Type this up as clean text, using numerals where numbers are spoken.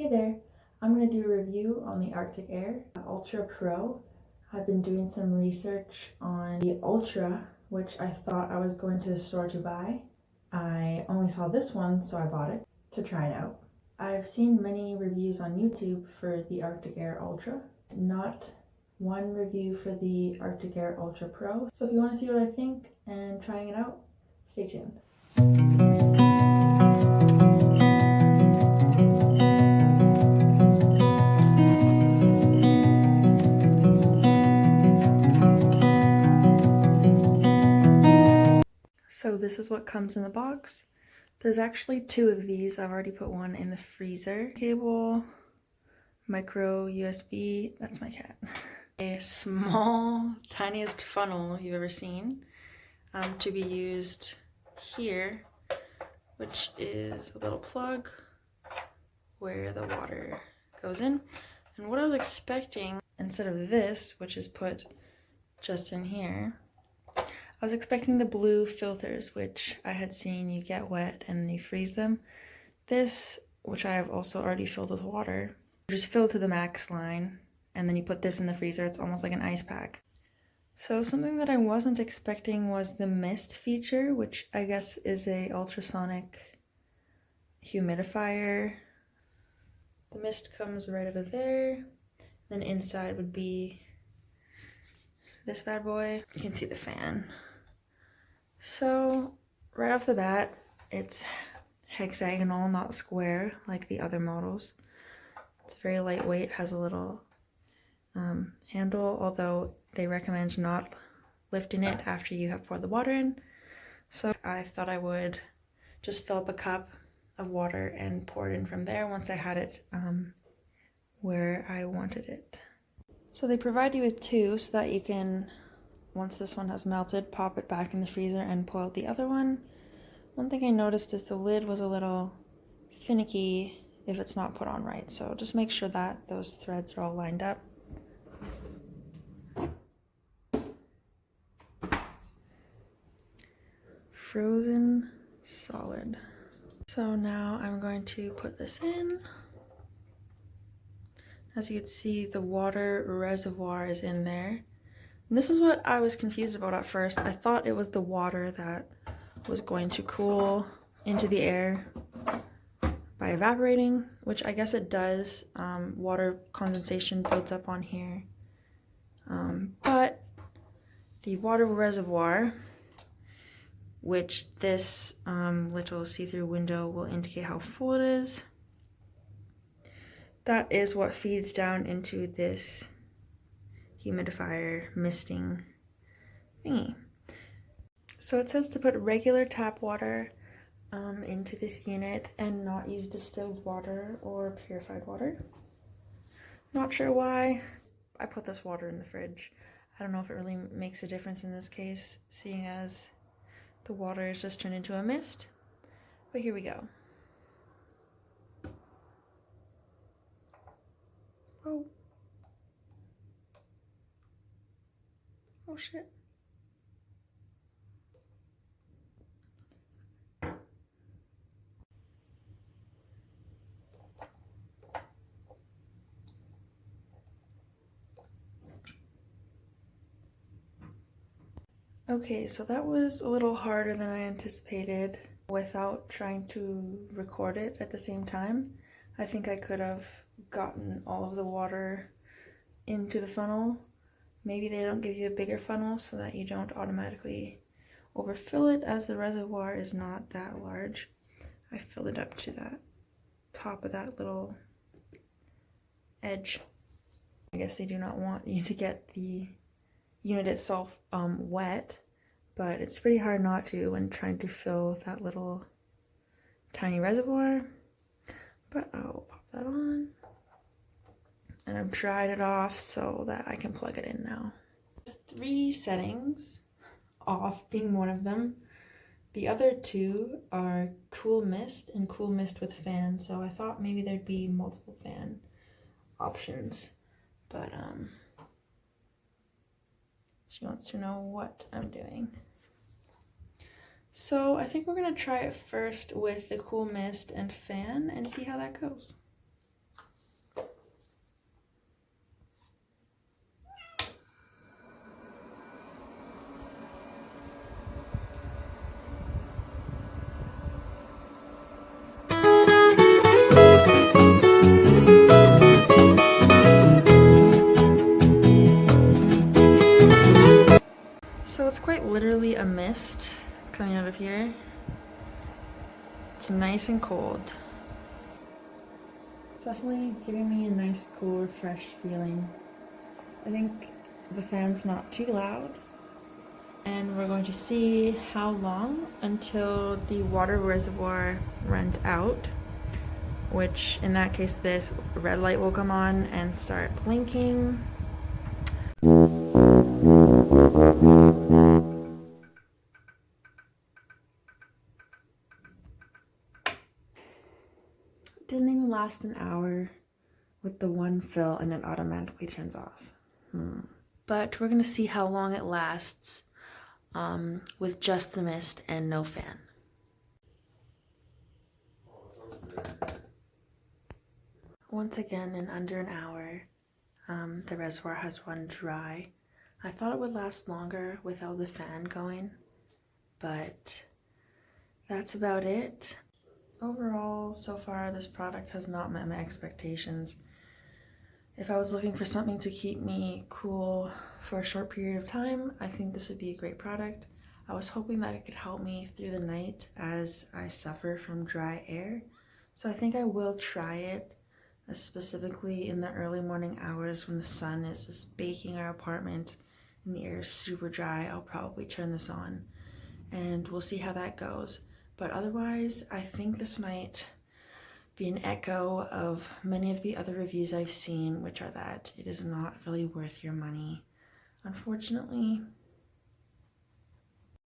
Hey there, I'm going to do a review on the Arctic Air Ultra Pro. I've been doing some research on the Ultra, which I thought I was going to the store to buy. I only saw this one, so I bought it to try it out. I've seen many reviews on YouTube for the Arctic Air Ultra, not one review for the Arctic Air Ultra Pro. So if you want to see what I think and trying it out, stay tuned. So this is what comes in the box. There's actually two of these. I've already put one in the freezer. Cable, micro USB, that's my cat. A small, tiniest funnel you've ever seen to be used here, which is a little plug where the water goes in. And what I was expecting, instead of this, which is put just in here, I was expecting the blue filters, which I had seen you get wet and then you freeze them. This, which I have also already filled with water, just fill to the max line, and then you put this in the freezer. It's almost like an ice pack. So something that I wasn't expecting was the mist feature, which I guess is a ultrasonic humidifier. The mist comes right out of there. Then inside would be this bad boy. You can see the fan. So right off the bat, it's hexagonal, not square like the other models. It's very lightweight, has a little handle, although they recommend not lifting it after you have poured the water in. So I thought I would just fill up a cup of water and pour it in from there once I had it where I wanted it. So they provide you with two so that you can, once this one has melted, pop it back in the freezer and pull out the other one. One thing I noticed is the lid was a little finicky if it's not put on right, so just make sure that those threads are all lined up. Frozen solid. So now I'm going to put this in. As you can see, the water reservoir is in there. And this is what I was confused about at first. I thought it was the water that was going to cool into the air by evaporating, which I guess it does. Water condensation builds up on here. But the water reservoir, which this little see-through window will indicate how full it is, that is what feeds down into this humidifier misting thingy. So it says to put regular tap water into this unit and not use distilled water or purified water. Not sure why. I put this water in the fridge. I don't know if it really makes a difference in this case, seeing as the water is just turned into a mist. But here we go. Oh. Oh shit. Okay, so that was a little harder than I anticipated without trying to record it at the same time. I think I could have gotten all of the water into the funnel. Maybe they don't give you a bigger funnel so that you don't automatically overfill it, as the reservoir is not that large. I filled it up to that top of that little edge. I guess they do not want you to get the unit itself wet, but it's pretty hard not to when trying to fill that little tiny reservoir. But I'll pop that on, and I've dried it off so that I can plug it in now. There's 3 settings, off being one of them. The other 2 are cool mist and cool mist with fan, so I thought maybe there'd be multiple fan options, but she wants to know what I'm doing. So I think we're gonna try it first with the cool mist and fan and see how that goes. here. It's nice and cold. It's definitely giving me a nice, cool, refreshed feeling. I think the fan's not too loud. And we're going to see how long until the water reservoir runs out, which in that case this red light will come on and start blinking. Didn't even last an hour with the one fill and it automatically turns off. But we're gonna see how long it lasts with just the mist and no fan. Once again, in under an hour, the reservoir has run dry. I thought it would last longer without the fan going, but that's about it. Overall, so far, this product has not met my expectations. If I was looking for something to keep me cool for a short period of time, I think this would be a great product. I was hoping that it could help me through the night as I suffer from dry air. So I think I will try it, specifically in the early morning hours when the sun is just baking our apartment and the air is super dry. I'll probably turn this on and we'll see how that goes. But otherwise, I think this might be an echo of many of the other reviews I've seen, which are that it is not really worth your money. Unfortunately,